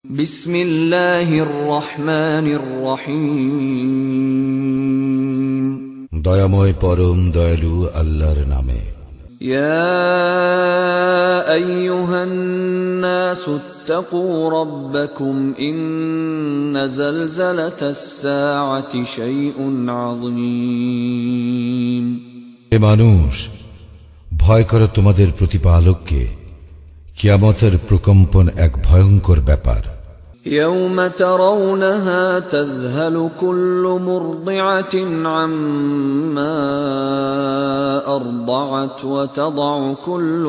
বিসমিল্লাহির রহমানির রহিম। দয়াময় পরম দয়ালু আল্লাহর নামে। ইয়া আইয়ুহান নাসু ইত্তাকু রাব্বাকুম ইন্না যালযালাতাস সাআতি শাইউন আযীম। হে মানুষ, ভয় করো তোমাদের প্রতিপালককে। কিয়ামতের প্রকম্পন এক ভয়ঙ্কর ব্যাপার। يوم ترونها تذهل كل مرضعة عما أرضعت وتضع كل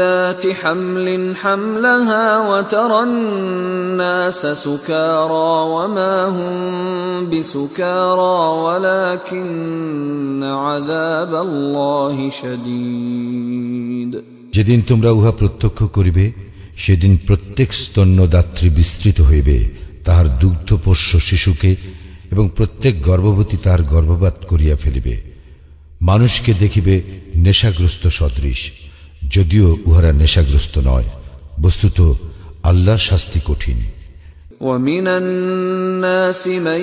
ذات حمل حملها وترى الناس سكارى وما هم بسكارى ولكن عذاب الله شديد। যেদিন তোমরা উহা প্রত্যক্ষ করিবে, সেদিন প্রত্যেক স্তন্যদাত্রী বিস্তৃত হইবে তাহার দুগ্ধপোষ্য শিশুকে, এবং প্রত্যেক গর্ভবতী তাহার গর্ভপাত করিয়া ফেলিবে। মানুষকে দেখিবে নেশাগ্রস্ত সদৃশ, যদিও উহারা নেশাগ্রস্ত নয়। বস্তুত আল্লাহর শাস্তি কঠিন। وَمِنَ النَّاسِ مَن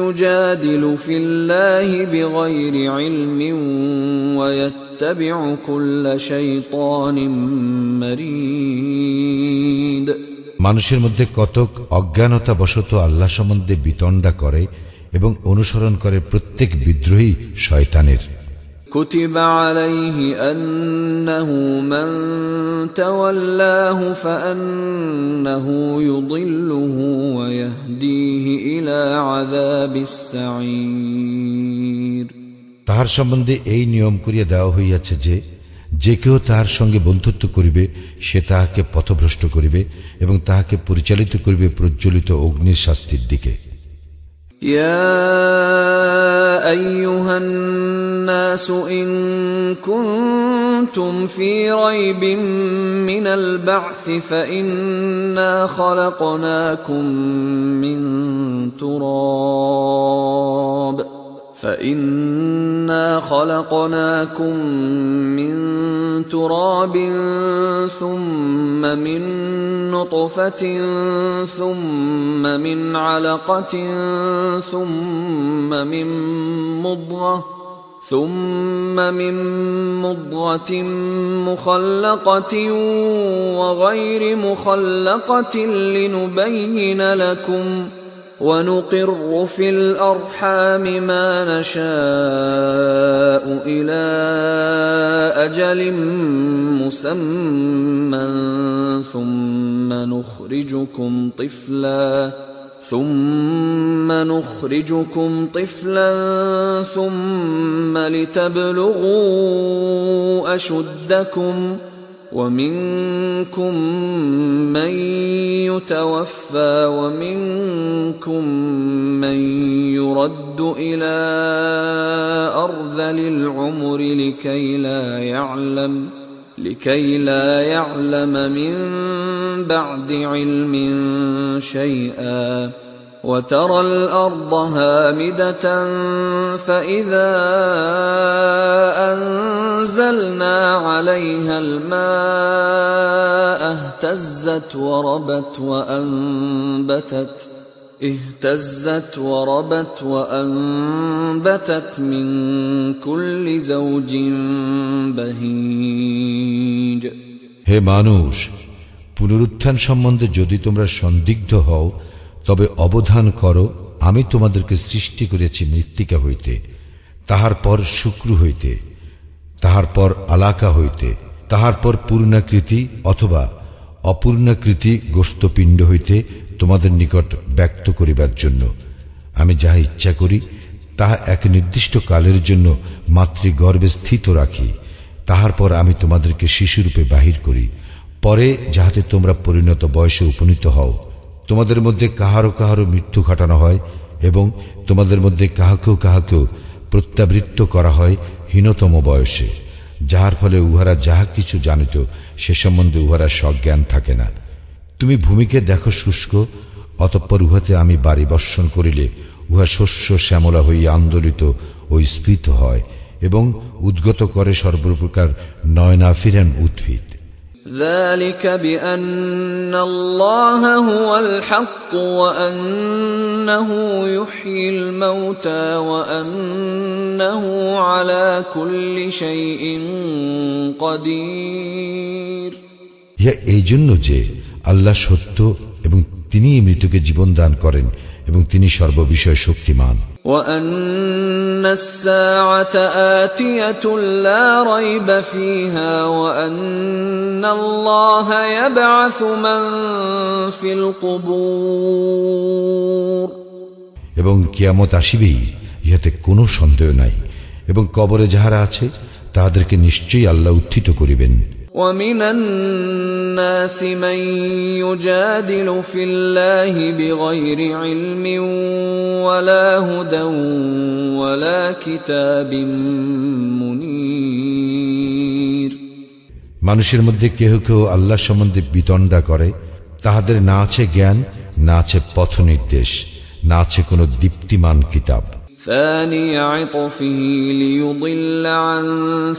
يُجَادِلُ فِي اللَّهِ بِغَيْرِ عِلْمٍ وَيَتَّبِعُ كُلَّ شَيْطَانٍ مَرِيدٍ। মানুষের মধ্যে কতক অজ্ঞানতাবশত আল্লাহ সম্বন্ধে বিতণ্ডা করে এবং অনুসরণ করে প্রত্যেক বিদ্রোহী শয়তানের। كتب عليه أنه من تولاه فأنه يضله ويهديه إلى عذاب السعير। তাহার সম্বন্ধে এই নিয়ম করিয়া দেওয়া হইয়াছে যে, যে কেউ তাহার সঙ্গে বন্ধুত্ব করিবে সে তাহাকে পথভ্রষ্ট করিবে এবং তাহাকে পরিচালিত করিবে প্রজ্বলিত অগ্নির শাস্তির দিকে। يا أيها الناس إن كنتم في ريب من البعث فإنا خلقناكم من تراب ثم من نطفة ثم من علقة ثم من مضغة مخلقة وغير مخلقة لنبين لكم ونقر في الأرحام ما نشاء إلى أجل مسمى ثم نخرجكم طفلا ثم لتبلغوا أشدكم ومنكم من يتوفى ومنكم من يرد إلى أرذل العمر لكي لا يعلم من بعد علم شيئا وترى الأرض هامدة فإذا أنزلنا عليها الماء اهتزت وربت من كل زوج بهيج। হে মানুষ, পুনরুত্থান সম্বন্ধে যদি তোমরা সন্দিগ্ধ হও তবে অবধান করো, আমি তোমাদেরকে সৃষ্টি করেছি মৃত্তিকা হইতে, তাহার পর শুক্র হইতে, তাহার পর আলাকা হইতে, তাহার পর পূর্ণাকৃতি অথবা অপূর্ণাকৃতি গোস্তপিণ্ড হইতে তোমাদের নিকট ব্যক্ত করিবার জন্য। আমি যাহা ইচ্ছা করি তাহা এক নির্দিষ্ট কালের জন্য মাতৃগর্ভে স্থিত রাখি, তাহার পর আমি তোমাদেরকে শিশুরূপে বাহির করি, পরে যাহাতে তোমরা পরিণত বয়সে উপনীত হও। তোমাদের মধ্যে কাহারো কাহারো মৃত্যু ঘটানো হয় এবং তোমাদের মধ্যে কাহাকেও প্রত্যাবৃত্ত করা হয় হীনতম বয়সে, যাহার ফলে উহারা যাহা কিছু জানিত সে সম্বন্ধে উহারা সজ্ঞান থাকে না। তুমি ভূমিকে দেখো শুষ্ক, অতঃপর উহাতে আমি বাড়ি বর্ষণ করিলে উহা শস্য শ্যামলা হইয়া আন্দোলিত ও স্ফীত হয় এবং উদ্গত করে সর্বপ্রকার নয়নাফিরান উদ্ভিদ। ذلك بأن الله هو الحق وأنه يحيي الموتى وأنه على كل شيء قدير। ইহা এই জন্য যে আল্লাহ সত্য এবং তিনি মৃতকে জীবন দান করেন এবং তিনি সর্ববিষয়ে শক্তিমান। وأن الساعة آتية لا ريب فيها وأن الله يبعث من في القبور। এবং কিয়ামত আসিবেই, ইহাতে কোনো সন্দেহ নাই, এবং কবরে যাহারা আছে তাহাদেরকে নিশ্চয়ই আল্লাহ উত্থিত করিবেন। ومن الناس من يجادل في الله بغير علم ولا هدى ولا كتاب منير। মানুষের মধ্যে কেহ কেহ আল্লাহ সম্বন্ধে বিতণ্ডা করে, তাহাদের না আছে জ্ঞান, না আছে পথ নির্দেশ, না আছে কোনো দীপ্তিমান কিতাব। ثاني عطفه ليضل عن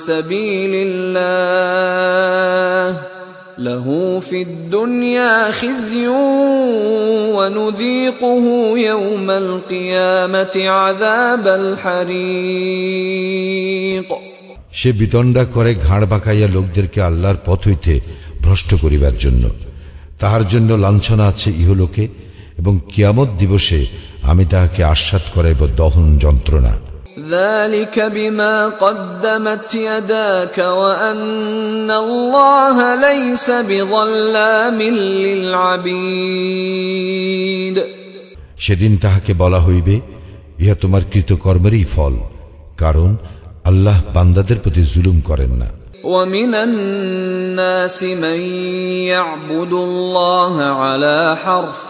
سبيل الله له في الدنيا خزي ونذيقه يوم القيامة عذاب الحريق। সে বিতণ্ডা করে ঘাড় বাঁকাইয়া লোকদেরকে আল্লাহর পথ হইতে ভ্রষ্ট করিবার জন্য। তাহার জন্য লাঞ্ছনা আছে ইহলোকে, এবং কিয়ামত দিবসে আমি তাহাকে আস্বাদ করাইব দহন যন্ত্রণা। ذلك بما قدمت يداك وأن الله ليس بظلام للعبيد। সেদিন তাহাকে বলা হইবে, ইহা তোমার কৃতকর্মেরই ফল, কারণ আল্লাহ বান্দাদের প্রতি জুলুম করেন না। ومن الناس من يعبد الله على حرف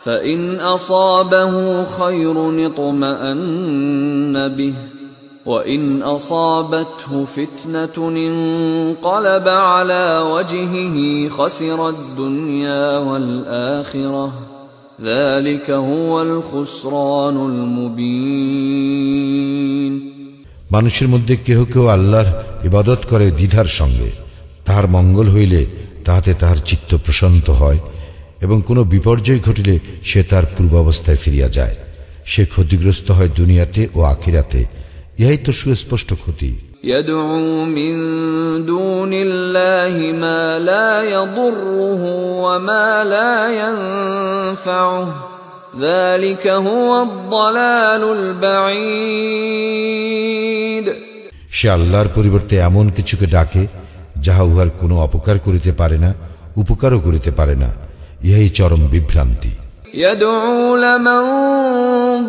فإن أصابه خير اطمأن به وإن أصابته فتنة انقلب على وجهه خسر الدنيا والآخرة ذلك هو الخسران المبين। মানুষের মধ্যে কেহ কেউ আল্লাহর ইবাদত করে দ্বিধার সঙ্গে, তাহার মঙ্গল হইলে তাহাতে তাহার চিত্ত প্রশান্ত হয়, এবং কোনো বিপর্যয় ঘটিলে সে তার পূর্বাবস্থায় ফিরিয়া যায়। সে ক্ষতিগ্রস্ত হয় দুনিয়াতে ও আখিরাতে। ইহাই তো সুস্পষ্ট ক্ষতি। يدعو من دون الله ما لا يضره وما لا ينفعه ذلك هو الضلال البعيد। সে আল্লাহর পরিবর্তে এমন কিছুকে ডাকে যাহা উহার কোনো অপকার করিতে পারে না, উপকারও করিতে পারে না। ইহাই চরম বিভ্রান্তি। يدعو لمن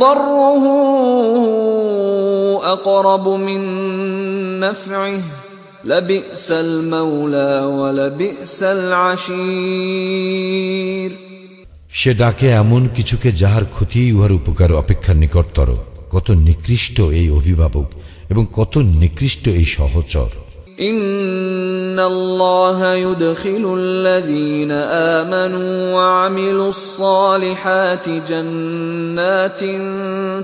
ضره أقرب من نفعه لبئس المولى ولبئس العشير। সে ডাকে এমন কিছুকে যাহার ক্ষতি উহার উপকার অপেক্ষা নিকটতর। কত নিকৃষ্ট এই অভিভাবক এবং কত নিকৃষ্ট এই সহচর। إن الله يدخل الذين آمنوا وعملوا الصالحات جنات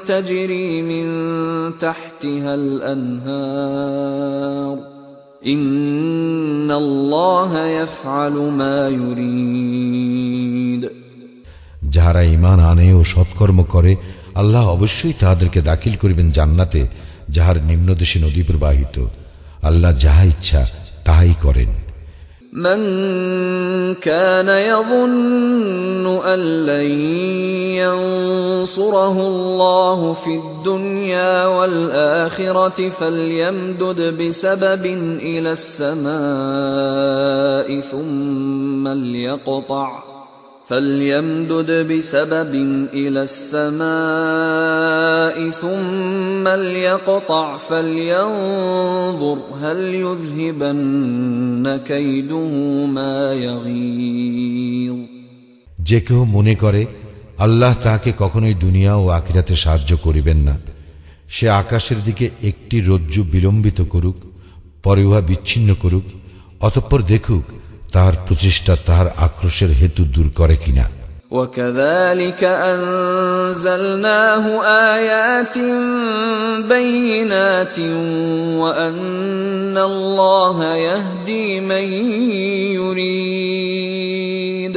تجري من تحتها الأنهار إن الله يفعل ما يريد। যাহারা ঈমান আনে ও সৎকর্ম করে, আল্লাহ অবশ্যই তাহাদেরকে দাখিল করিবেন জান্নাতে, যাহার নিম্নদেশে নদী প্রবাহিত। আল্লাহ যাহা ইচ্ছা তাহাই করেন। من كان يظن أن لن ينصره الله في الدنيا والآخرة فليمدد بسبب إلى السماء ثم ليقطع فلينظر هل يذهبن كيده ما يغيظ। যে কেহ মনে করে আল্লাহ তাহাকে কখনোই দুনিয়া ও আখিরাতে সাহায্য করিবেন না, সে আকাশের দিকে একটি রজ্জু বিলম্বিত করুক, পরে উহা বিচ্ছিন্ন করুক, অতঃপর দেখুক তাহার প্রচেষ্টা তাহার আক্রোশের হেতু দূর করে কিনা। وكذلك أنزلناه آيات بينات وأن الله يهدي من يريد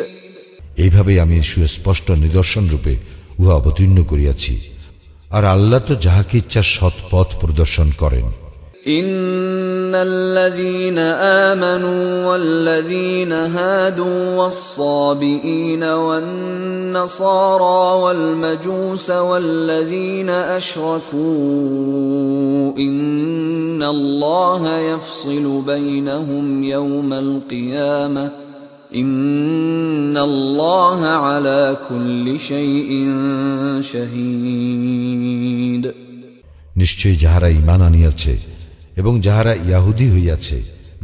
এইভাবে আমি সুস্পষ্ট নিদর্শন রূপে উহা অবতীর্ণ করিয়াছি আর আল্লাহ তো যাহাকে ইচ্ছা সৎ পথ প্রদর্শন করেন إن الذين آمنوا والذين هادوا والصابئين والنصارى والمجوس والذين أشركوا إن الله يفصل بينهم يوم القيامة إن الله على كل شيء شهيد নিশ্চয়ই যাহারা ঈমান আনিয়াছে এবং যাহারা ইয়াহুদী হইয়াছে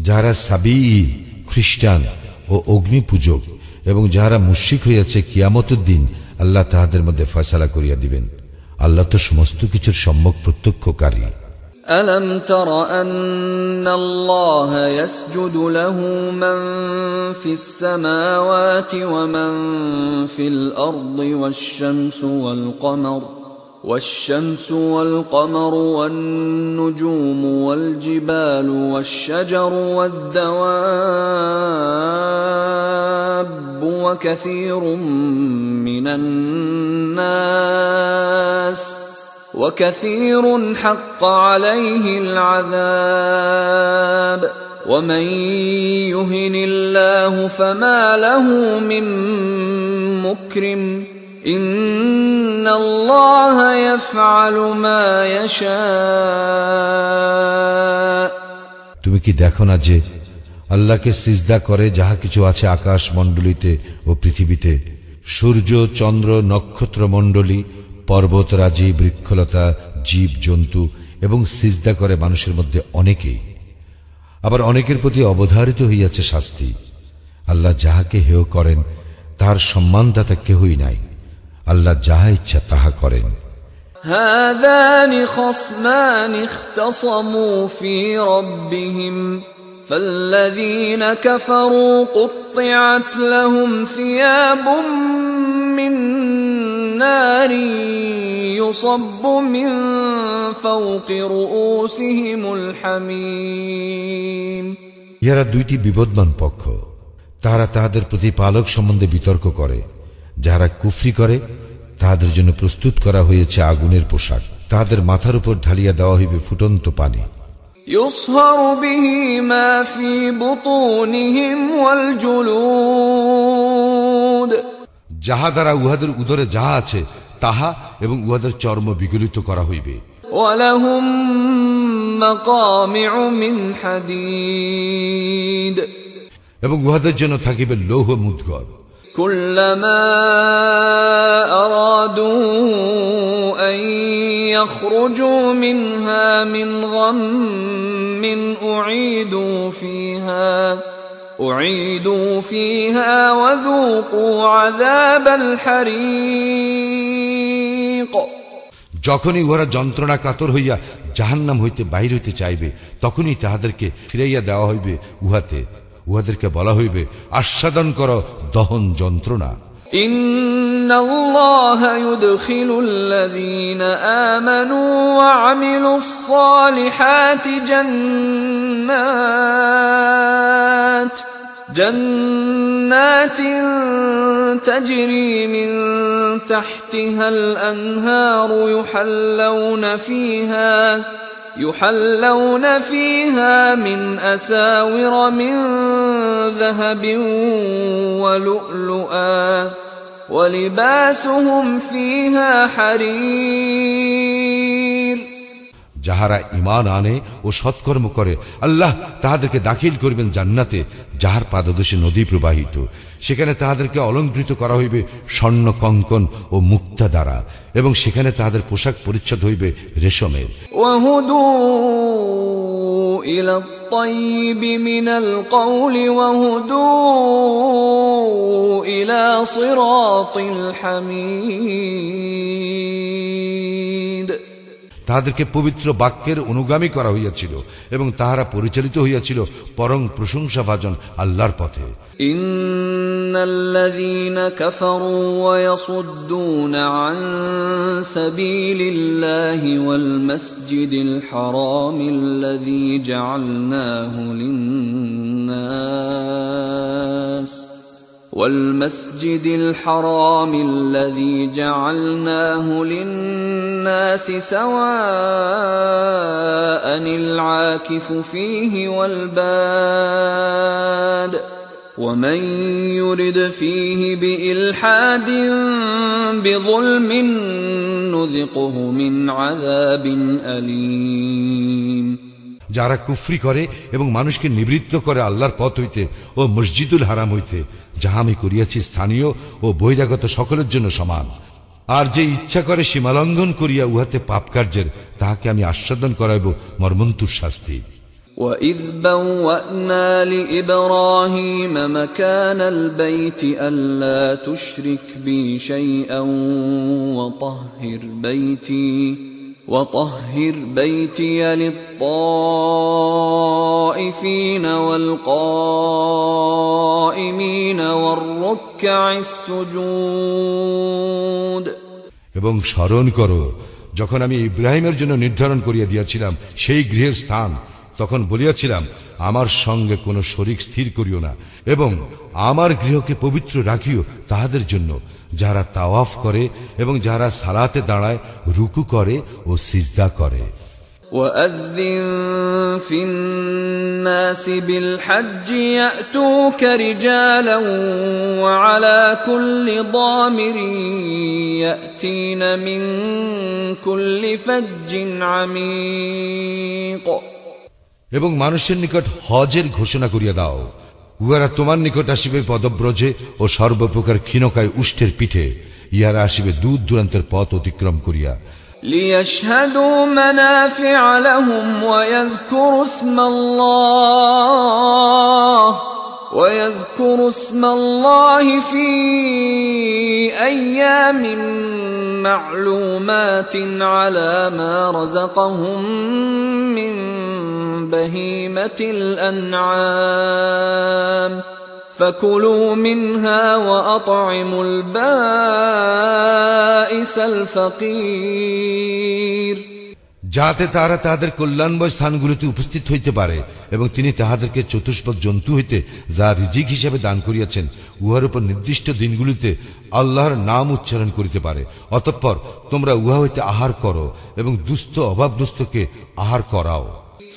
যাহারা সাবিঈ খ্রিস্টান ও অগ্নি পূজক এবং যাহারা মুশরিক হইয়াছে কিয়ামতের দিন আল্লাহ তাহাদের মধ্যে ফয়সালা করিয়া দিবেন আল্লাহ তো সমস্ত কিছুর সম্যক প্রত্যক্ষকারী ألم تر أن الله يسجد له من في السماوات ومن في الأرض والشمس والقمر والنجوم والجبال والشجر والدواب وكثير من الناس وكثير حق عليه العذاب ومن يهن الله فما له من مكرم إن الله يفعل ما يشاء তুমি কি দেখো না যে আল্লাহকে সিজদা করে যাহা কিছু আছে আকাশ মণ্ডলীতে ও পৃথিবীতে সূর্য চন্দ্র নক্ষত্র মণ্ডলী পর্বতরাজি বৃক্ষলতা জীব জন্তু এবং সিজদা করে মানুষের মধ্যে অনেকেই আবার অনেকের প্রতি অবধারিত হইয়াছে শাস্তি আল্লাহ যাহাকে হেয় করেন তার সম্মানদাতা কেহই নাই আল্লাহ যাহা ইচ্ছা তাহা করেন هذان خصمان اختصموا في ربهم فالذين كفروا قطعت لهم ثياب من نار يصب من فوق رؤوسهم الحميم ইহারা দুইটি বিবদমান পক্ষ তাহারা তাহাদের প্রতিপালক সম্বন্ধে বিতর্ক করে যাহারা কুফরি করে তাহাদের জন্য প্রস্তুত করা হয়েছে আগুনের পোশাক তাহাদের মাথার উপর ঢালিয়া দেওয়া হইবে ফুটন্ত পানি يصهر به ما في بطونهم والجلود যাহা দ্বারা উহাদের উদরে যাহা আছে তাহা এবং উহাদের চর্ম বিগলিত করা হইবে ولهم مقامع من حديد এবং উহাদের জন্য থাকিবে লৌহ মুদ্গর كلما أرادوا أن يخرجوا منها من غم أعيدوا فيها وذوقوا عذاب الحريق যখনই উহারা যন্ত্রণা কাতর হইয়া জাহান্নাম হইতে বাহির হইতে চাইবে তখনই তাহাদেরকে ফিরাইয়া দেওয়া হইবে উহাদেরকে বলা হইবে আস্বাদন করো দহন যন্ত্রণা إن الله يدخل الذين آمنوا وعملوا الصالحات جنات تجري من تحتها الأنهار يحلون فيها من أساور من ذهب ولؤلؤا ولباسهم فيها حرير যাহারা ঈমান আনে ও সৎকর্ম করে আল্লাহ তাহাদেরকে দাখিল করিবেন জান্নাতে যাহার পাদদেশে নদী প্রবাহিত সেখানে তাহাদেরকে অলংকৃত করা হইবে স্বর্ণ কঙ্কন ও মুক্তা দ্বারা এবং সেখানে তাহাদের পোশাক পরিচ্ছদ হইবে রেশমের وهدوا إلى الطيب من القول وهدوا إلى صراط الحميد তাহাদেরকে পবিত্র বাক্যের অনুগামী করা হইয়াছিল এবং তাহারা পরিচালিত হইয়াছিল পরম প্রশংসাভাজন আল্লাহর পথে। ইন্নাল্লাযীনা কাফারু ওয়া ইয়াসুদ্দুনা আন সাবিলিল্লাহি ওয়াল মাসজিদিল হারামিল্লাযী জাআলনাহু লিন-নাস والمسجد الحرام الذي جعلناه للناس سواء العاكف فيه والباد ومن يرد فيه بإلحاد بظلم نذقه من عذاب أليم। যারা কুফরি করে এবং মানুষকে নিবৃত্ত করে আল্লাহর পথ হইতে ও মসজিদুল হারাম হইতে, যাহা আমি করিয়াছি স্থানীয় ও বহিরাগত সকলের জন্য সমান, আর যে ইচ্ছা করে সীমালঙ্ঘন করিয়া উহাতে পাপ কার্যের, তাহাকে আমি আস্বাদন করাইব মর্মন্তুর শাস্তি। وَإِذْ بَوَّأْنَا لِإِبْرَاهِيمَ مَكَانَ الْبَيْتِ أَلَّا تُشْرِكْ بِي شَيْئًا وطهر بيتي للطائفين والقائمين والركع السجود। এবং স্মরণ করো যখন আমি ইব্রাহিমের জন্য নির্ধারণ করিয়া দিয়াছিলাম সেই গৃহের স্থান, তখন বলিয়াছিলাম আমার সঙ্গে কোনো শরীক স্থির করিও না, এবং আমার গৃহকে পবিত্র রাখিও তাহাদের জন্য যারা তাওয়াফ করে এবং যারা সালাতে দাঁড়ায়, রুকু করে ও সিজদা করে। وَأَذِّن فِي النَّاسِ بِالْحَجِّ يَأْتُوكَ رِجَالًا وَعَلَى كُلِّ ضَامِرٍ يَأْتِينَ مِنْ كُلِّ فَجٍّ عَمِيقٍ। এবং মানুষের নিকট হজের ঘোষণা করিয়া দাও, উহারা তোমার নিকট আসিবে পদব্রজে ও সর্বপ্রকার ক্ষীণকায় উষ্টের পিঠে, ইহারা আসিবে দূর দূরান্তের পথ অতিক্রম করিয়া। লিয়াশহাদু মানাফিআ লাহুম ওয়া ইয়াযকুরু ইসমাল্লাহি ফি আইয়ামিন মা'লুমাতিন আলা মা রাযাকাহুম মিন বাহিমাতিল আন'আম فكلوا منها وأطعموا البائس الفقير। যাতে তারা তাদের কল্যাণময় স্থানগুলিতে উপস্থিত হইতে পারে এবং তিনি তাহাদেরকে চতুষ্পদ জন্তু হইতে যা রিজিক হিসাবে দান করিয়াছেন, উহার উপর নির্দিষ্ট দিনগুলিতে আল্লাহর নাম উচ্চারণ করিতে পারে। অতঃপর তোমরা উহা হইতে আহার করো এবং দুস্থ অভাবগ্রস্তকে আহার করাও।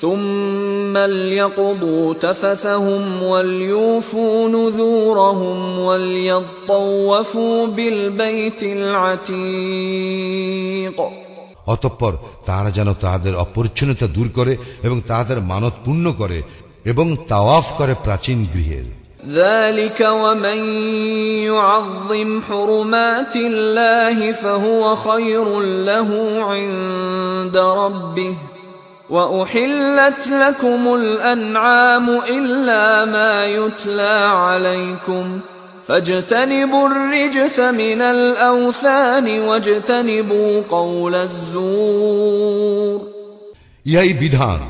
ثم ليقضوا تفثهم وليوفوا نذورهم وليطوفوا بالبيت العتيق। অতঃপর তারা যেন তাহাদের অপরিচ্ছন্নতা দূর করে এবং তাহাদের মানত পূর্ণ করে এবং তাওয়াফ করে প্রাচীন গৃহের। ذلك ومن يعظم حرمات الله فهو خير له عند ربه وأحلت لكم الأنعام إلا ما يتلى عليكم فاجتنبوا الرجس من الأوثان واجتنبوا قول الزور। ইহাই বিধান,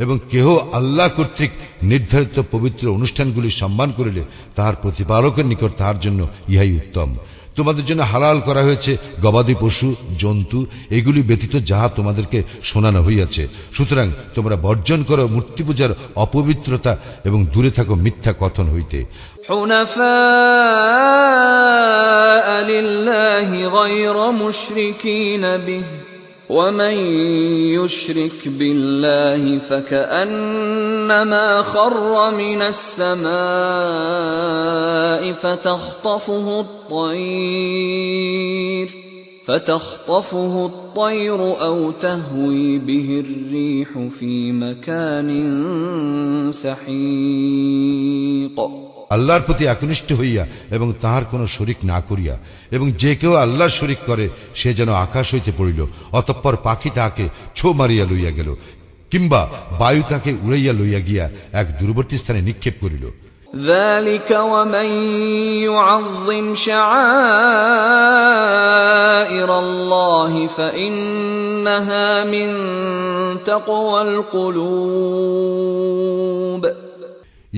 এবং কেহ আল্লাহ কর্তৃক নির্ধারিত পবিত্র অনুষ্ঠানগুলি সম্মান করিলে তাহার প্রতিপালকের নিকট তাহার জন্য ইহাই উত্তম। তোমাদের জন্য হালাল করা হয়েছে গবাদি পশু, জন্তু, এগুলি ব্যতীত যাহা তোমাদেরকে শোনানো হইয়াছে। সুতরাং তোমরা বর্জন করো মূর্তি পূজার অপবিত্রতা এবং দূরে থাকো মিথ্যা কথন হইতে। হুনাফাআ লিল্লাহি গায়রা মুশরিকিনা বিহি ومن يشرك بالله فكأنما خر من السماء فتخطفه الطير أو تهوي به الريح في مكان سحيق। আল্লাহর প্রতি একনিষ্ঠ হইয়া এবং তাহার কোনো শরিক না করিয়া, এবং যে কেউ আল্লাহর শরিক করে সে যেন আকাশ হইতে পড়িল, অতঃপর পাখি তাহাকে ছো মারিয়া লইয়া গেল, কিংবা বায়ু তাকে উড়াইয়া লইয়া গিয়া এক দূরবর্তী স্থানে নিক্ষেপ করিল। ذلك ومن يعظم شعائر الله فإن إنها من تقوى القلوب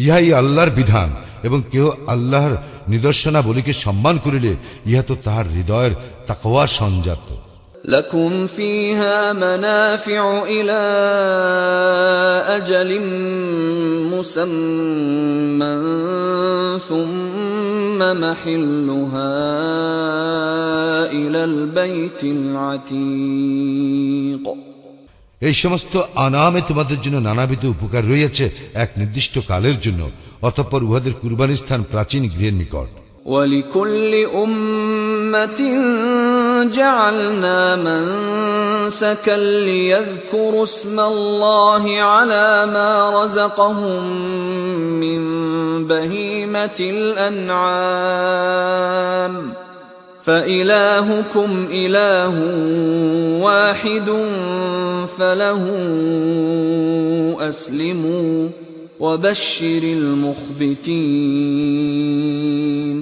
ইহাই আল্লাহর বিধান এবং কেহ আল্লাহর নিদর্শনাবলীকে সম্মান করিলে ইহা তো তাহার হৃদয়ের তাকওয়ার সঞ্জাত। لكم فيها منافع إلى أجل مسمى ثم محلها إلى البيت العتيق এই সমস্ত আনামে তোমাদের জন্য নানাবিধ উপকার রয়েছে এক নির্দিষ্ট কালের জন্য, অতঃপর উহাদের কুরবানির স্থান প্রাচীন গৃহের নিকট। ولكل أمة جعلنا منسكا ليذكروا اسم الله على ما رزقهم من بهيمة الأنعام فإلهكم إله واحد فله أسلموا وبشر المخبتين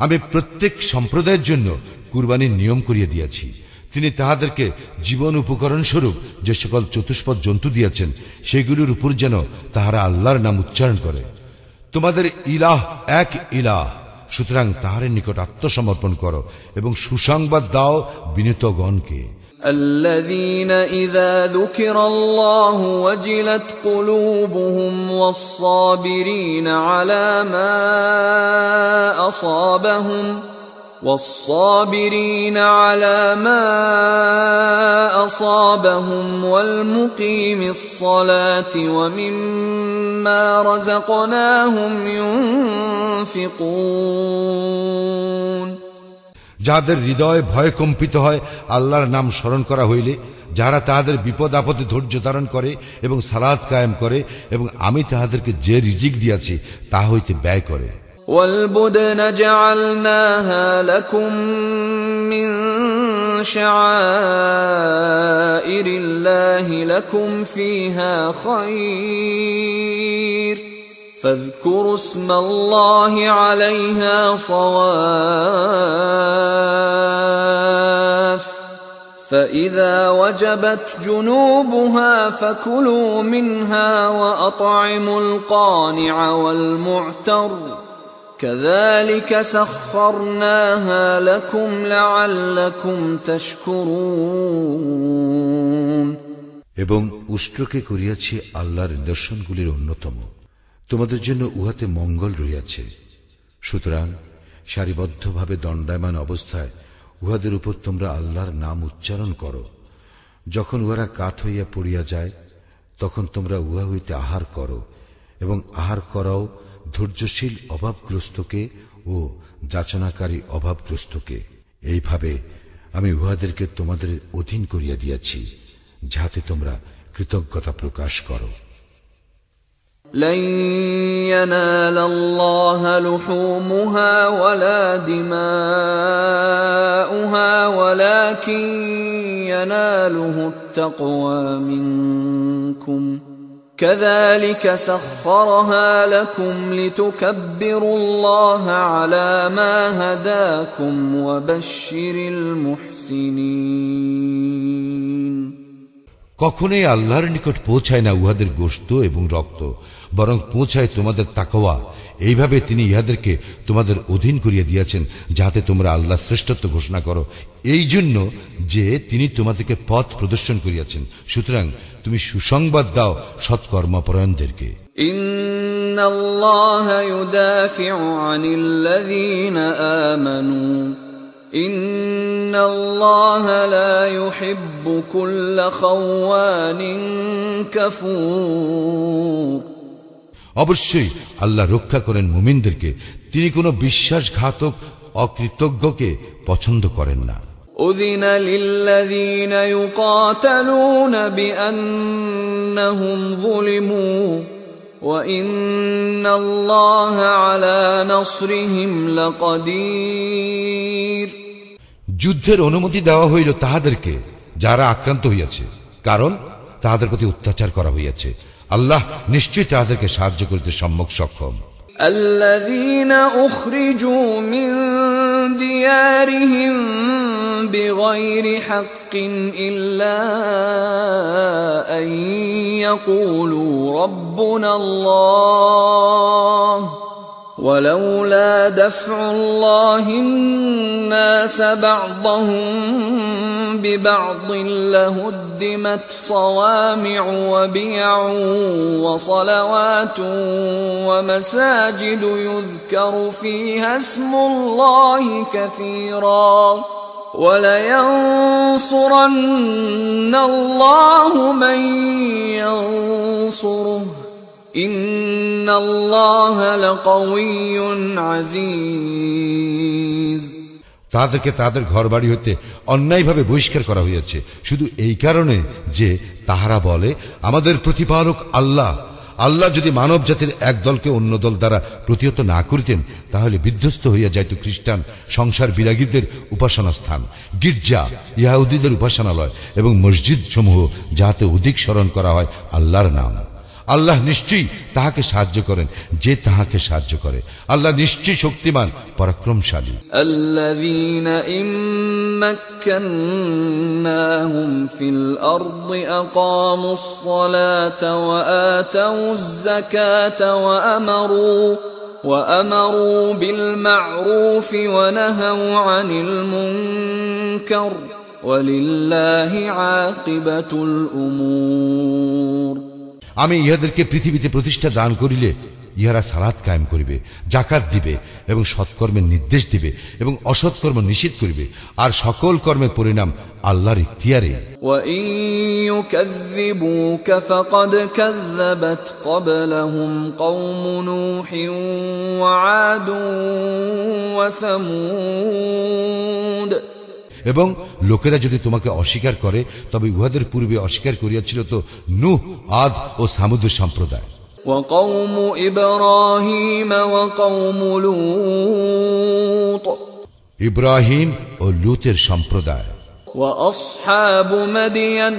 আমি প্রত্যেক সম্প্রদায়ের জন্য কুরবানির নিয়ম করিয়ে দিয়েছি। তিনি তাহাদেরকে জীবন উপকরণ স্বরূপ যে সকল চতুষ্পদ জন্তু দিয়েছেন সেগুলির উপর যেন তাহারা আল্লাহর নাম উচ্চারণ করে। তোমাদের ইলাহ এক ইলাহ, সুতরাং তাহারের নিকট আত্মসমর্পণ করো এবং সুসংবাদ দাও বিনীতগণকে। الذين إذا ذكر الله وجلت قلوبهم والصابرين على ما أصابهم والمقيم الصلاة ومما رزقناهم ينفقون যাদের হৃদয় ভয় কম্পিত হয় আল্লাহর নাম স্মরণ করা হইলে, যারা তাহাদের বিপদ আপদে ধৈর্য ধারণ করে এবং সালাত কায়েম করে এবং আমি তাহাদেরকে যে রিজিক দিয়াছি তা হইতে ব্যয় করে। والبدن جعلناها لكم من شعائر الله لكم فيها خير فاذكروا اسم الله عليها صواف فإذا وجبت جنوبها فكلوا منها وأطعموا القانع والمعتر كذلك سخرناها لكم لعلكم تشكرون এবং উষ্ট্রকে করিয়াছি আল্লাহর নিদর্শনগুলির অন্যতম, তোমাদের জন্য উহাতে মঙ্গল রইয়াছে। সুতরাং সারিবদ্ধভাবে দণ্ডায়মান অবস্থায় উহাদের উপর তোমরা আল্লাহর নাম উচ্চারণ করো। যখন উহারা কাঠ হইয়া পড়িয়া যায় তখন তোমরা উহা হইতে আহার করো এবং আহার করাও ধৈর্যশীল অভাবগ্রস্তকে ও যাচনাকারী অভাবগ্রস্তকে। এইভাবে আমি উহাদেরকে তোমাদের অধীন করিয়া দিয়াছি যাতে তোমরা কৃতজ্ঞতা প্রকাশ করো। لن ينال الله لحومها ولا دماؤها ولكن يناله التقوى منكم كذلك سخرها لكم لتكبروا الله على ما هداكم وبشر المحسنين কখনোই আল্লাহর নিকট পৌঁছায় না উহাদের গোশত এবং রক্ত, বরং পৌঁছায় তোমাদের তাকওয়া। এইভাবে তিনি ইহাদেরকে তোমাদের অধীন করিয়া দিয়েছেন যাতে তোমরা আল্লাহ শ্রেষ্ঠত্ব ঘোষণা করো, এই জন্য যে তিনি তোমাদেরকে পথ প্রদর্শন করিয়াছেন। সুতরাং তুমি সুসংবাদ দাও সৎকর্মপরায়ণদেরকে। ইন্নাল্লাহা ইউদাফিউ আনিল্লাযীনা আমানু ইন্নাল্লাহা লা ইউহিব্বু কুল্লা খাওয়ানিন কাফুর। অবশ্যই আল্লাহ রক্ষা করেন মুমিনদেরকে, তিনি কোনো বিশ্বাসঘাতক অকৃতজ্ঞকে পছন্দ করেন না। أذن للذين يقاتلون بأنهم ظلموا وإن الله على نصرهم لقدير। যুদ্ধের অনুমতি দেওয়া হইল তাহাদেরকে যারা আক্রান্ত হইয়াছে, কারণ তাহাদের প্রতি অত্যাচার করা হইয়াছে। আল্লাহ নিশ্চয়ই তাহাদেরকে সাহায্য করিতে সম্যক সক্ষম। الذين أخرجوا من ديارهم بغير حق إلا أن يقولوا ربنا الله ولولا دفع الله الناس بعضهم ببعض لهدمت صوامع وبيع وصلوات ومساجد يذكر فيها اسم الله كثيرا ولينصرن الله من ينصره إن الله لقوي عزيز। তাদেরকে তাদের ঘরবাড়ি হইতে অন্যায়ভাবে বহিষ্কার করা হয়েছে শুধু এই কারণে যে তাহারা বলে আমাদের প্রতিপালক আল্লাহ। আল্লাহ যদি মানব জাতির এক দলকে অন্য দল দ্বারা প্রতিহত না করিতেন তাহলে বিধ্বস্ত হইয়া যাইত খ্রিস্টান সংসার বিরাগীদের উপাসনা স্থান, গির্জা, ইহুদীদের উপাসনালয় এবং মসজিদ সমূহ, যাহাতে অধিক স্মরণ করা হয় আল্লাহর নাম। আল্লাহ নিশ্চয়ই তাহাকে সাহায্য করেন যে তাহাকে সাহায্য করে। আল্লাহ নিশ্চয়ই শক্তিমান পরাক্রমশালী। الذين إن مكناهم في الأرض أقاموا الصلاة وآتوا الزكاة وأمروا بالمعروف ونهوا عن المنكر ولله عاقبة الأمور। আমি ইহাদেরকে পৃথিবীতে প্রতিষ্ঠা দান করিলে ইহারা সালাত কায়েম করিবে, যাকাত দিবে এবং সৎকর্মের নির্দেশ দিবে এবং অসৎকর্ম নিষেধ করিবে, আর সকল কর্মের পরিণাম আল্লাহর ইখতিয়ারে। وَإِن يُكَذِّبُوكَ فَقَدْ كَذَّبَتْ قَبْلَهُمْ قَوْمُ نُوحٍ وَعَادٌ وَثَمُودَ। এবং লোকেরা যদি তোমাকে অস্বীকার করে তবে উহাদের পূর্বে অস্বীকার করিয়াছিল তো নূহ, আদ ও সামুদের সম্প্রদায়। وقوم إبراهيم وقوم لوط ইব্রাহিম ও লূতের সম্প্রদায়। وأصحاب مدين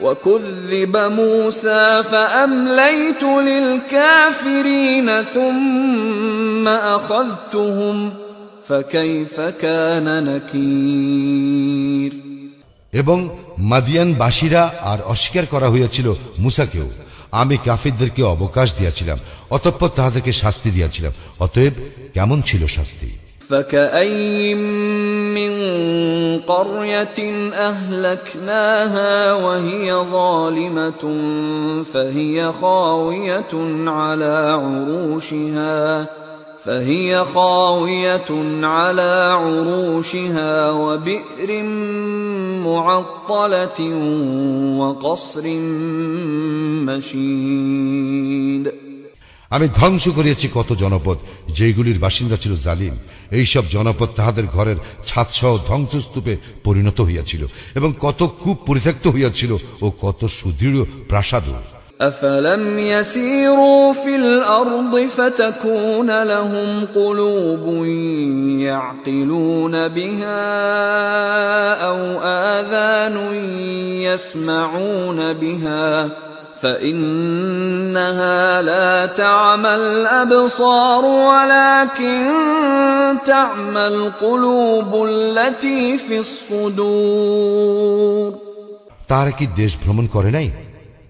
وكذب موسى فأمليت للكافرين ثم أخذتهم فكيف كان نكير। এবং মাদিয়ান বাসীরা আর অস্বীকার করা হইয়াছিল মুসাকেও। আমি কাফিরদেরকে অবকাশ দিয়াছিলাম, অতঃপর তাহাদেরকে শাস্তি দিয়াছিলাম, অতএব কেমন ছিল শাস্তি। فكأين من قرية أهلكناها وهي ظالمة فهي خاوية على عروشها وبئر معطلة وقصر مشيد। আমি ধ্বংস করিয়াছি কত জনপদ যেগুলির বাসিন্দা ছিল জালিম। এইসব জনপদ তাহাদের ঘরের ছাদসহ ধ্বংসস্তূপে পরিণত হইয়াছিল এবং কত কূপ পরিত্যক্ত হইয়াছিল ও কত সুদৃঢ় প্রাসাদ। أفلم يسيروا في الأرض فتكون لهم قلوب يعقلون بها أو آذان يسمعون بها فإنها لا تعمى الأبصار ولكن تعمى القلوب التي في الصدور। তারা কি দেশ ভ্রমণ করে নাই?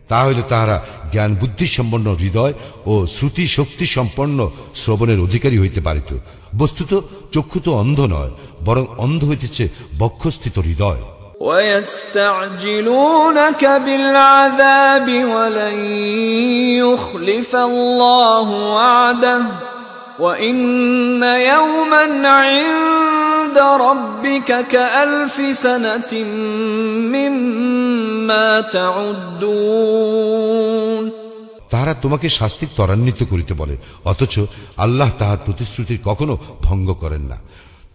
তাহলে তাহারা জ্ঞান বুদ্ধি সম্পন্ন হৃদয় ও শ্রুতি শক্তি সম্পন্ন শ্রবণের অধিকারী হইতে পারিত। বস্তুত চক্ষু তো অন্ধ নয়, বরং অন্ধ হইতেছে বক্ষস্থিত হৃদয়। وَيَسْتَعْجِلُونَكَ بِالْعَذَابِ وَلَنْ يُخْلِفَ اللَّهُ وَعْدَهُ وَإِنَّ يَوْمًا عِندَ رَبِّكَ كَأَلْفِ سَنَةٍ مِّمَّا تَعُدُّونَ। তাহারা তোমাকে শাস্তি ত্বরান্বিত করিতে বলে, অথচ আল্লাহ তাহার প্রতিশ্রুতি কখনো ভঙ্গ করেন না।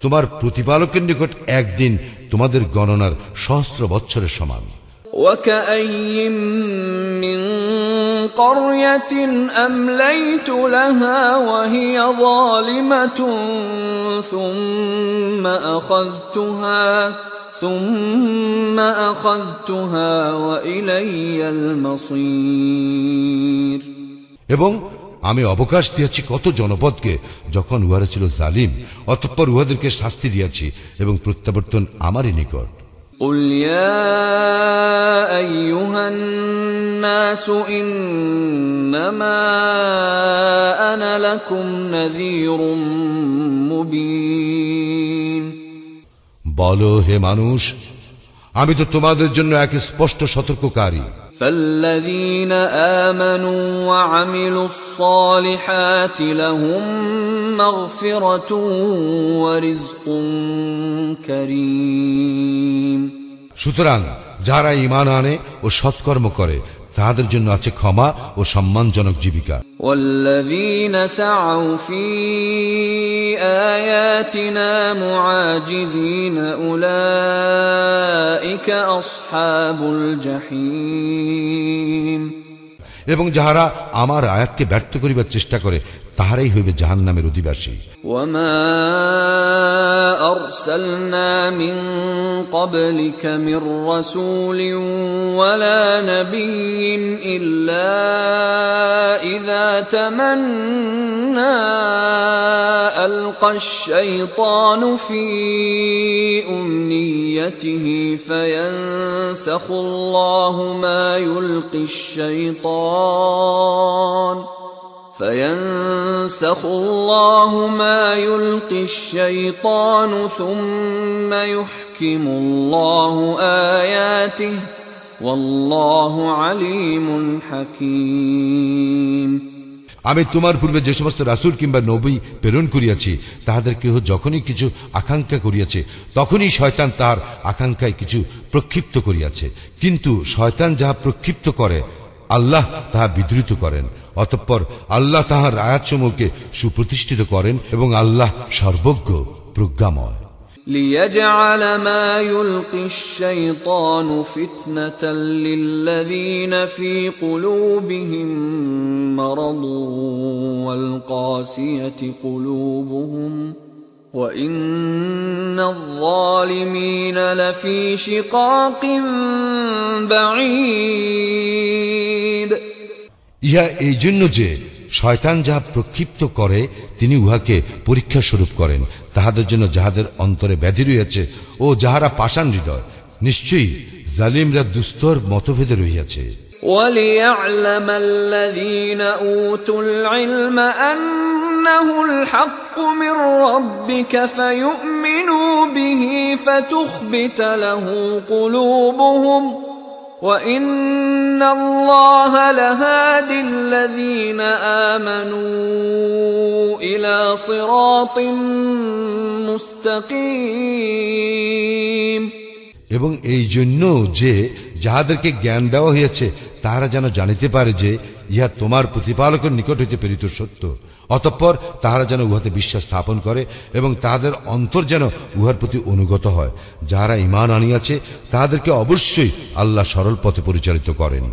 তোমার প্রতিপালকের নিকট একদিন তোমাদের গণনার সহস্র বৎসরের সমান। وَكَأَيٍّ مِّن قَرْيَةٍ أَمْلَيْتُ لَهَا وَهِيَ ظَالِمَةٌ ثُمَّ أَخَذْتُهَا وَإِلَيَّ الْمَصِيرُ। এবং আমি অবকাশ দিয়েছি কত জনপদকে যখন উহারা ছিল জালিম, অতঃপর উহাদেরকে শাস্তি দিয়েছি এবং প্রত্যাবর্তন আমারই নিকট। قل يا أيها الناس إنما أنا لكم نذير مبين বলো, হে মানুষ, আমি তো তোমাদের জন্য এক স্পষ্ট সতর্ককারী। فالذين آمنوا وعملوا الصالحات لهم مغفرة ورزق كريم সুতরাং যারা ঈমান আনে ও সৎকর্ম করে তাদের জন্য আছে ক্ষমা ও সম্মানজনক জীবিকা। والذين سعوا في آياتنا معاجزين أولئك أصحاب الجحيم এবং যাহারা আমার আয়াতকে ব্যর্থ করিবার চেষ্টা করে তাহারাই হইবে জাহান্নামের অধিবাসী। وما أرسلنا من قبلك من رسول ولا نبي إلا إذا تمنى ألقى الشيطان في أمنيته فينسخ الله ما يلقي الشيطان ثم يحكم الله آياته والله عليم حكيم আমি তোমার পূর্বে যে সমস্ত রাসূল কিংবা নবী প্রেরণ করিয়াছি তাহাদের কেহ যখনই কিছু আকাঙ্ক্ষা করিয়াছে তখনই শয়তান তাহার আকাঙ্ক্ষায় কিছু প্রক্ষিপ্ত করিয়াছে, কিন্তু শয়তান যাহা প্রক্ষিপ্ত করে আল্লাহ তাহা বিদ্রুত করেন। অতঃপর আল্লাহ তাহার আয়াতসমূহকে সুপ্রতিষ্ঠিত করেন এবং আল্লাহ সর্বজ্ঞ প্রজ্ঞাময়। ليجعل ما يلقي الشيطان فتنة للذين في قلوبهم مرض والقاسية قلوبهم وإن الظالمين لفي شقاق بعيد ইহা এই জন্য যে শয়তান যাহা প্রক্ষিপ্ত করে তিনি উহাকে পরীক্ষা স্বরূপ করেন তাহাদের জন্য যাহাদের অন্তরে ব্যাধি রইয়াছে ও যাহারা পাষাণ হৃদয়, নিশ্চয়ই জালিমরা দুস্তর মতভেদে রহিয়াছে। وَلِيَعْلَمَ الَّذِينَ أُوتُوا الْعِلْمَ أَنَّهُ الْحَقُّ مِنْ رَبِّكَ فَيُؤْمِنُوا بِهِ فَتُخْبِتَ لَهُ قُلُوبُهُمْ وَإِنَّ اللَّهَ لَهَادِ الَّذِينَ آمَنُوا إِلَى صِرَاطٍ مُسْتَقِيمٍ এবং এই জন্য যে যাহাদেরকে জ্ঞান দেওয়া হয়েছে তাহারা যেন জানিতে পারে যে ইহা তোমার প্রতিপালকের নিকট হইতে প্রেরিত সত্য, অতঃপর তাহারা যেন উহাতে বিশ্বাস স্থাপন করে এবং তাহাদের অন্তর যেন উহার প্রতি অনুগত হয়। যাহারা ঈমান আনিয়াছে তাহাদেরকে অবশ্যই আল্লাহ সরল পথে পরিচালিত করেন।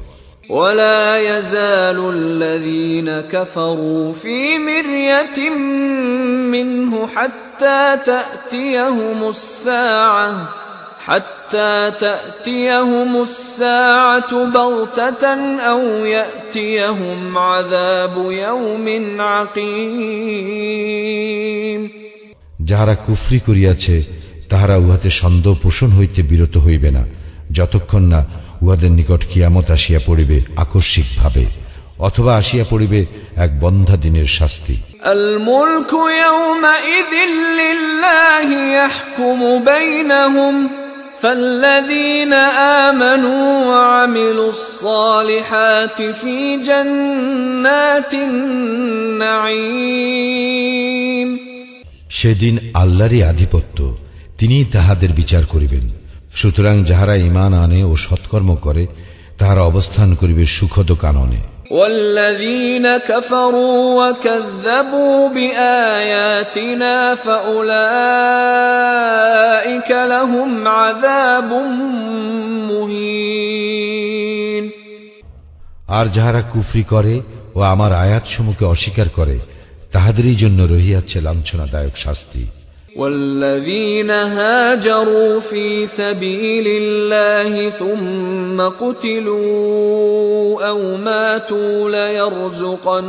ولا يزال الذين كفروا في مرية منه حتى تأتيهم الساعة بغتة أو يأتيهم عذاب يوم عقيم যাহারা কুফরি করিয়াছে তাহারা উহাতে সন্দেহ পোষণ হইতে বিরত হইবে না যতক্ষণ না উহাদের নিকট কিয়ামত আসিয়া পড়িবে আকস্মিক ভাবে, অথবা আসিয়া পড়িবে এক বন্ধা দিনের শাস্তি। الملك يومئذ لله يحكم بينهم فالذين آمنوا وعملوا الصالحات في جنات النعيم সেদিন আল্লাহরই আধিপত্য, তিনিই তাহাদের বিচার করিবেন। সুতরাং যাহারা ঈমান আনে ও সৎকর্ম করে তাহারা অবস্থান করিবে সুখদ কাননে। والذين كفروا وكذبوا بآياتنا فأولئك لهم عذاب مهين আর যাহারা কুফরি করে ও আমার আয়াতসমূহকে অস্বীকার করে তাহাদেরই জন্য রহিয়াছে লাঞ্ছনাদায়ক শাস্তি। والذين هاجروا في سبيل الله ثم قتلوا أو ماتوا ليرزقنهم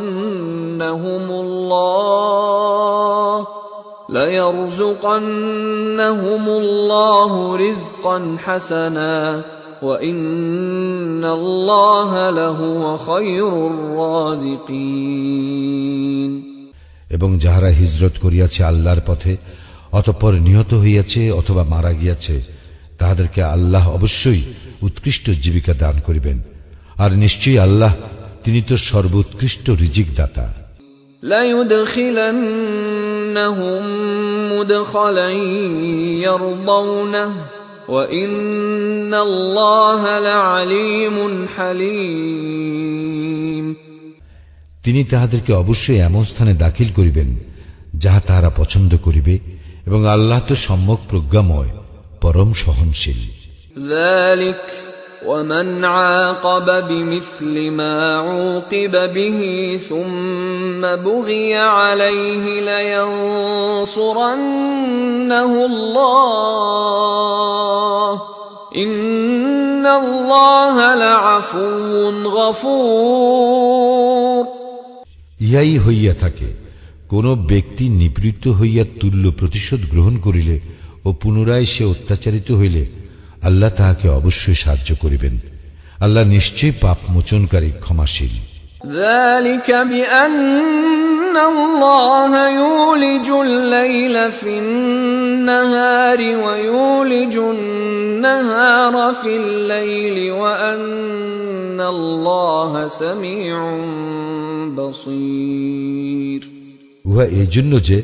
الله رزقا حسنا وإن الله لهو خير الرازقين এবং যাহারা হিজরত করিয়াছে আল্লাহর পথে অতঃপর নিহত হইয়াছে অথবা মারা গিয়াছে তাহাদেরকে আল্লাহ অবশ্যই উৎকৃষ্ট জীবিকা দান করিবেন আর নিশ্চয়ই আল্লাহ তিনি তো সর্বোৎকৃষ্ট রিজিক দাতা ليدخلنهم مدخلا يرضونه وإن الله لعليم حليم তিনি তাহাদেরকে অবশ্যই এমন স্থানে দাখিল করিবেন যাহা তাহারা পছন্দ করিবে এবং আল্লাহ তো সম্যক প্রজ্ঞাময় পরম সহনশীল ذلك ومن عاقب بمثل ما عوقب به ثم بغي عليه لينصرنه الله إن الله لعفو غفور ইহাই হইয়া থাকে কোন ব্যক্তি নিবৃত্ত হইয়া তুল্য প্রতিশোধ গ্রহণ করিলে ও পুনরায় সে অত্যাচারিত হইলে আল্লাহ তাহাকে অবশ্যই সাহায্য করিবেন আল্লাহ নিশ্চয়ই পাপ মোচনকারী ক্ষমাশীল ذلك بأن الله يولج الليل في النهار ويولج النهار في الليل وأن الله سميع بصير উহা এই জন্য যে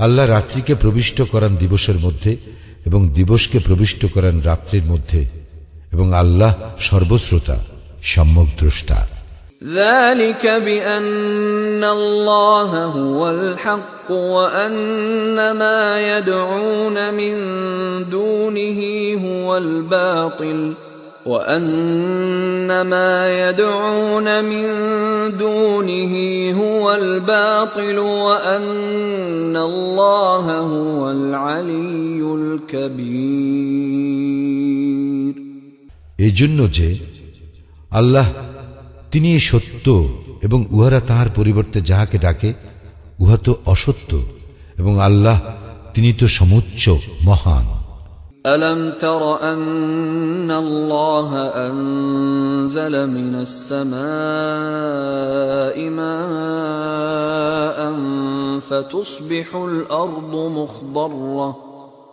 আল্লাহ রাত্রিকে প্রবিষ্ট করান দিবসের মধ্যে এবং দিবসকে প্রবিষ্ট করেন রাত্রির মধ্যে এবং আল্লাহ সর্বশ্রোতা সম্যক দ্রষ্টা ذلك بأن الله هو الحق وأن ما يدعون من دونه هو الباطل وأن ما يدعون من دونه هو الباطل وأن الله هو العلي الكبير এই জন্য যে আল্লাহ তিনি সত্য এবং উহারা তাহার পরিবর্তে যাহাকে ডাকে উহা তো অসত্য এবং আল্লাহ তিনি তো সমুচ্চ মহান ألم تر أن الله أنزل من السماء ماء فتصبح الأرض مخضرة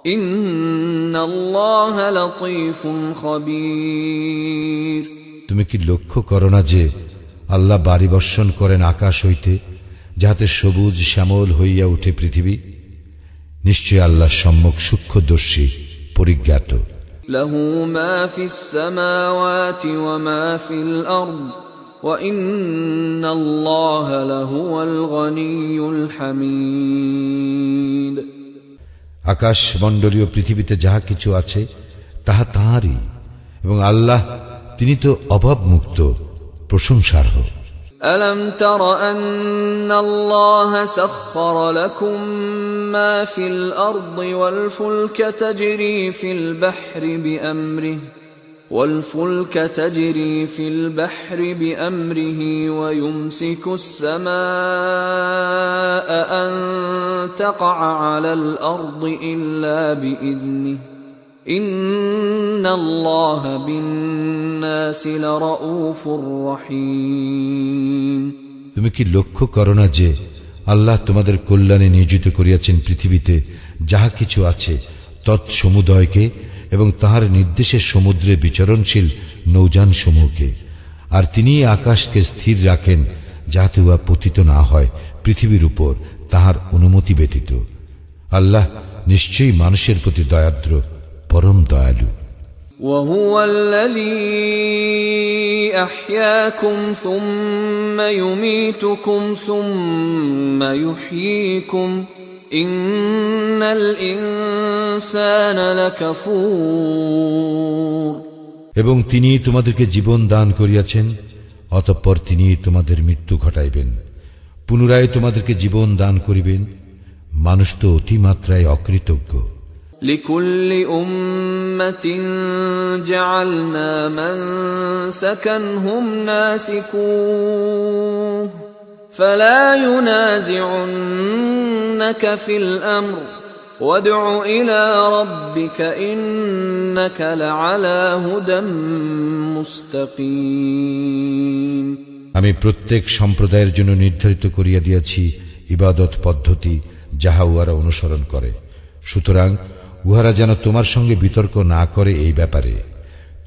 إن الله لطيف خبير তুমি কি লক্ষ্য করো না যে আল্লাহ বারি বর্ষণ করেন আকাশ হইতে যাহাতে সবুজ শ্যামল হইয়া উঠে পৃথিবী নিশ্চয় আল্লাহ সম্যক সূক্ষ্মদর্শী পরিজ্ঞাত له ما في السماوات وما في الأرض وإن الله لهو الغني الحميد আকাশ মণ্ডলীয় পৃথিবীতে যাহা কিছু আছে তাহা তাঁরই এবং আল্লাহ তিনি তো অভাবমুক্ত প্রশংসার্হ ألم تر أن الله سخر لكم ما في الأرض والفلك تجري في البحر بأمره ويمسك السماء أن تقع على الأرض إلا بإذنه إن الله بالناس لرؤوف رحيم তুমি কি লক্ষ্য করো না যে আল্লাহ তোমাদের কল্যাণে নিয়োজিত করিয়াছেন পৃথিবীতে যাহা কিছু আছে তৎসমুদয়কে এবং তাহার নির্দেশে সমুদ্রে বিচরণশীল নৌযান সমূহকে আর তিনি আকাশকে স্থির রাখেন যাহাতে উহা পতিত না হয় পৃথিবীর উপর তাহার অনুমতি ব্যতীত আল্লাহ নিশ্চয়ই মানুষের প্রতি দয়াদ্র পরম দয়ালু وهو الذي أحياكم ثم يميتكم ثم يحييكم إن الإنسان لكفور এবং তিনি তোমাদেরকে জীবন দান করিয়াছেন অতঃপর তিনি তোমাদের মৃত্যু ঘটাইবেন পুনরায় তোমাদেরকে জীবন দান করিবেন মানুষ তো অতিমাত্রায় অকৃতজ্ঞ। لكل أمة جعلنا منسكا هم ناسكوه فلا ينازعنك في الأمر وادع إلى ربك إنك لعلى هدى مستقيم। আমি প্রত্যেক সম্প্রদায়ের জন্য নির্ধারিত করিয়া দিয়েছি ইবাদত পদ্ধতি যাহা উহারা অনুসরণ করে, সুতরাং উহারা যেন তোমার সঙ্গে বিতর্ক না করে এই ব্যাপারে।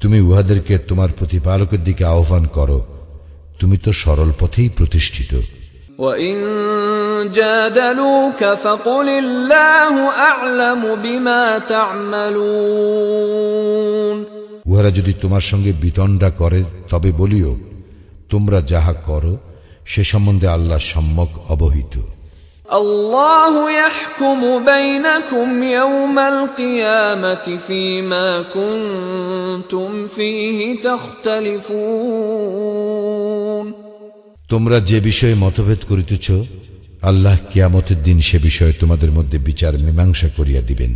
তুমি উহাদেরকে তোমার প্রতিপালকের দিকে আহ্বান করো, তুমি তো সরল পথেই প্রতিষ্ঠিত। وَإِن جَادَلُوكَ فَقُلِ اللَّهُ أَعْلَمُ بِمَا تَعْمَلُونَ। উহারা যদি তোমার সঙ্গে বিতণ্ডা করে তবে বলিও, তোমরা যাহা করো সে সম্বন্ধে আল্লাহ সম্যক অবহিত। الله يحكم بينكم يوم القيامة فيما كنتم فيه تختلفون। তোমরা যে বিষয়ে মতভেদ করিতেছ আল্লাহ কিয়ামতের দিন সে বিষয়ে তোমাদের মধ্যে বিচার মীমাংসা করিয়া দিবেন।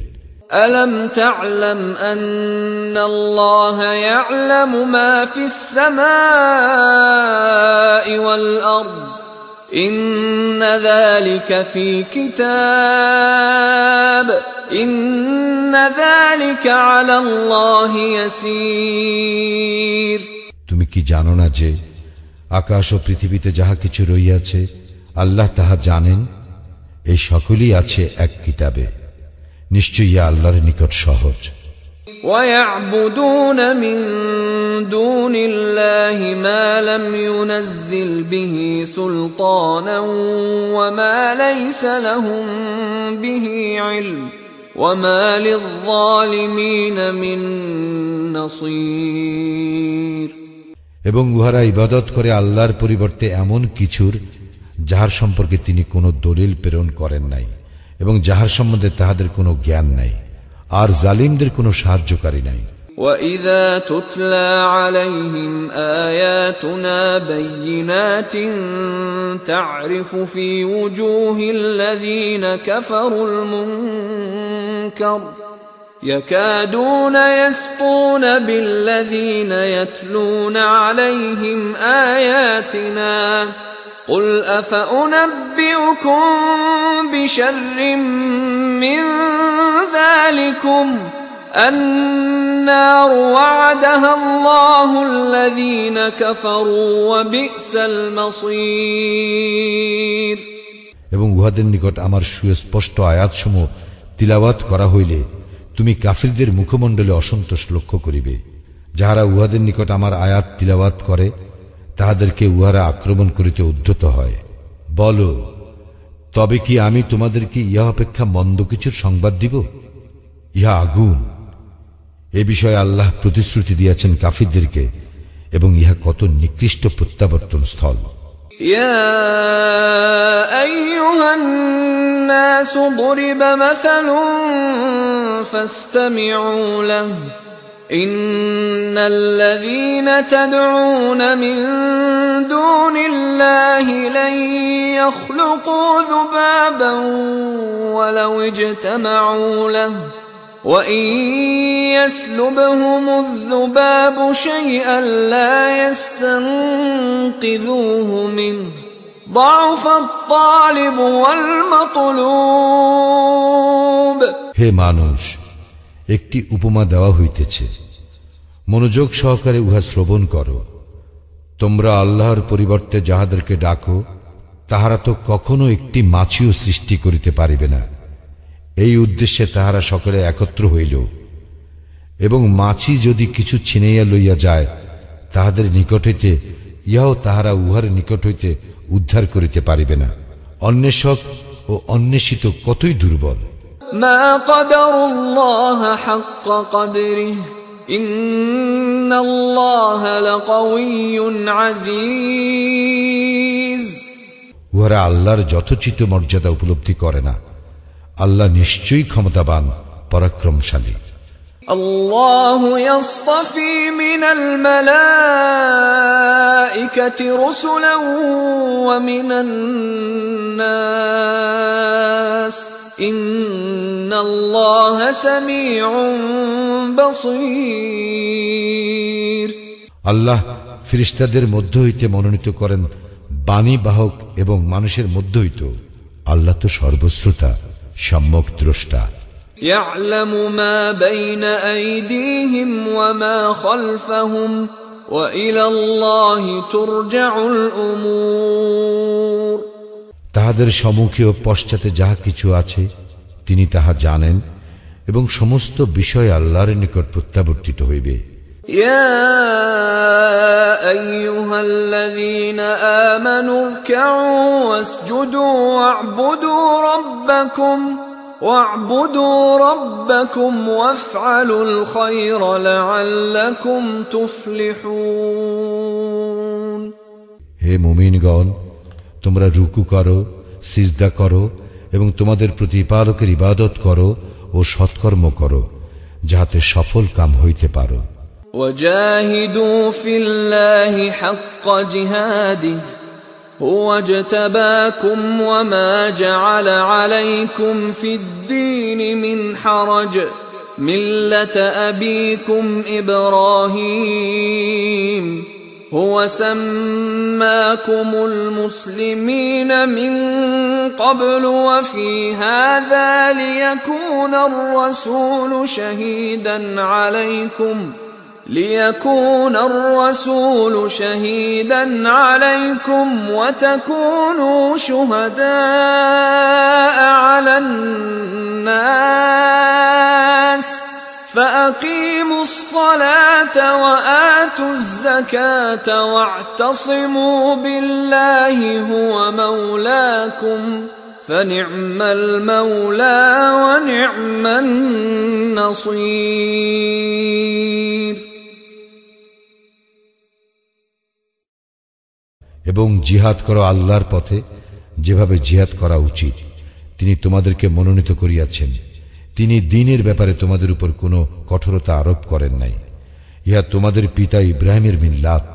ألم تعلم أن الله يعلم ما في السماء والأرض إن ذلك في كتاب إن ذلك على الله يسير। তুমি কি জানো না যে আকাশ ও পৃথিবীতে যাহা কিছু রহিয়াছে আল্লাহ তাহা জানেন, এই সকলই আছে এক কিতাবে, নিশ্চয়ই আল্লাহর নিকট সহজ। ويعبدون من دون الله ما لم ينزل به سلطانا وما ليس لهم به علم وما للظالمين من نصير। এবং উহারা ইবাদত করে আল্লাহর পরিবর্তে এমন কিছুর যাহার সম্পর্কে তিনি কোনো দলিল প্রেরণ করেন নাই এবং যাহার সম্বন্ধে তাহাদের কোনো জ্ঞান নাই, আর জালিমদের কোনো সাহায্যকারী নাই। وَإِذَا تُتْلَى عَلَيْهِمْ آيَاتُنَا بَيِّنَاتٍ تَعْرِفُ فِي وُجُوهِ الَّذِينَ كَفَرُوا الْمُنكَرَ يَكَادُونَ يَسْطُونَ بِالَّذِينَ يَتْلُونَ عَلَيْهِمْ آيَاتِنَا قُلْ أَفَأُنَبِّئُكُم بِشَرٍّ مِّن ذَلِكُمْ النَّارُ وَعَدَهَا اللَّهُ الَّذِينَ كَفَرُوا وَبِئْسَ الْمَصِيرُ। এবং উহাদের নিকট আমার সুস্পষ্ট আয়াতসমূহ তিলাওয়াত করা হইলে তুমি কাফিরদের মুখমণ্ডলে অসন্তোষ লক্ষ্য করিবে। যাহারা উহাদের নিকট আমার আয়াত তিলাওয়াত করে তাহাদেরকে উহারা আক্রমণ করিতে উদ্যত হয়। বলো, তবে কি আমি তোমাদেরকে ইহা অপেক্ষা মন্দ কিছুর সংবাদ দিব? ইহা আগুন। এ বিষয়ে আল্লাহ প্রতিশ্রুতি দিয়েছেন কাফিরদেরকে, এবং ইহা কত নিকৃষ্ট প্রত্যাবর্তন স্থল। ইয়া আইয়ুহান নাসু দুরিবা মাসালুন ফাসতামিউ লাহু ইন্নাল্লাযীনা তাদউনা মিন দুনিল্লাহি লান ইয়াখলুকু যুবাবান ওয়ালাউ ইজতামাউ লাহু وَإِن يَسْلُبْهُمُ الذُّبَابُ شَيْئًا لَّا يَسْتَنقِذُوهُ مِنْهُ ضَعُفَ الطَّالِبُ وَالْمَطْلُوبُ। হে মানুষ, একটি উপমা দেওয়া হইতেছে, মনোযোগ সহকারে উহা শ্রবণ করো। তোমরা আল্লাহর পরিবর্তে যাহাদেরকে ডাকো তাহারা তো কখনো একটি মাছিও সৃষ্টি করিতে পারিবে না। এই উদ্দেশ্যে তাহারা সকলে একত্র হইল, এবং মাছি যদি কিছু ছিনাইয়া লইয়া যায় তাহাদের নিকট হইতে ইহাও তাহারা উহার নিকট হইতে উদ্ধার করিতে পারিবে না। অন্বেষক ও অন্বেষিত কতই দুর্বল। মা কদরুল্লাহ হাক্কা কদরিহি ইন্নাল্লাহা লাকাওয়িয়্যুন আজিজ। উহারা আল্লাহর যথোচিত মর্যাদা উপলব্ধি করে না। আল্লাহ নিশ্চয়ই ক্ষমতাবান, পরাক্রমশালী। আল্লাহু ইয়াসতাফি মিনাল মালাইকাতি রুসুলান ওয়া মিনান নাস ইন্নাল্লাহা সামিউন বাসীর। আল্লাহ ফেরেশতাদের মধ্য হইতে মনোনীত করেন বাণী বাহক এবং মানুষের মধ্য হইতে। আল্লাহ তো সর্বশ্রোতা, সম্যক দ্রষ্টা। يعلم ما بين أيديهم وما خلفهم وإلى الله ترجع الأمور। তাহাদের সম্মুখে ও পশ্চাতে যাহা কিছু আছে তিনি তাহা জানেন এবং সমস্ত বিষয় আল্লাহর নিকট প্রত্যাবর্তিত হইবে। يا أيها الذين آمنوا اركعوا واسجدوا واعبدوا ربكم وافعلوا الخير لعلكم تفلحون। হে মুমিনগণ, তোমরা রুকু করো, সিজদা করো এবং তোমাদের প্রতিপালকের ইবাদত করো ও সৎকর্ম করো, যাহাতে সফল কাম হইতে পারো। وجاهدوا في الله حق جهاده هو اجتباكم وما جعل عليكم في الدين من حرج ملة أبيكم إبراهيم هو سماكم المسلمين من قبل وفي هذا ليكون الرسول شهيدا عليكم وتكونوا شهداء على الناس فأقيموا الصلاة وآتوا الزكاة واعتصموا بالله هو مولاكم فنعم المولى ونعم النصير। এবং জিহাদ করো আল্লাহর পথে, যেভাবে জিহাদ করা উচিত তিনি তোমাদেরকে মনোনীত করিয়াছেন। তিনি দ্বীনের ব্যাপারে তোমাদের উপর কোনো কঠোরতা আরোপ করেন নাই। ইহা তোমাদের পিতা ইব্রাহিমের মিল্লাত।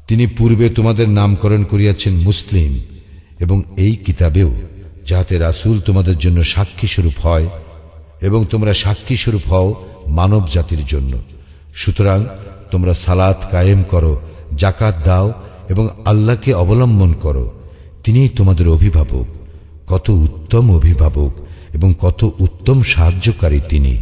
তিনি পূর্বে তোমাদের নামকরণ করিয়াছেন মুসলিম, এবং এই কিতাবেও, যাহাতে রাসূল তোমাদের জন্য সাক্ষী স্বরূপ হয় এবং তোমরা সাক্ষী স্বরূপ হও মানব জাতির জন্য। সুতরাং তোমরা সালাত কায়েম করো, যাকাত দাও এবং আল্লাহকে অবলম্বন করো। তিনিই তোমাদের অভিভাবক, কত উত্তম অভিভাবক এবং কত উত্তম সাহায্যকারী তিনি।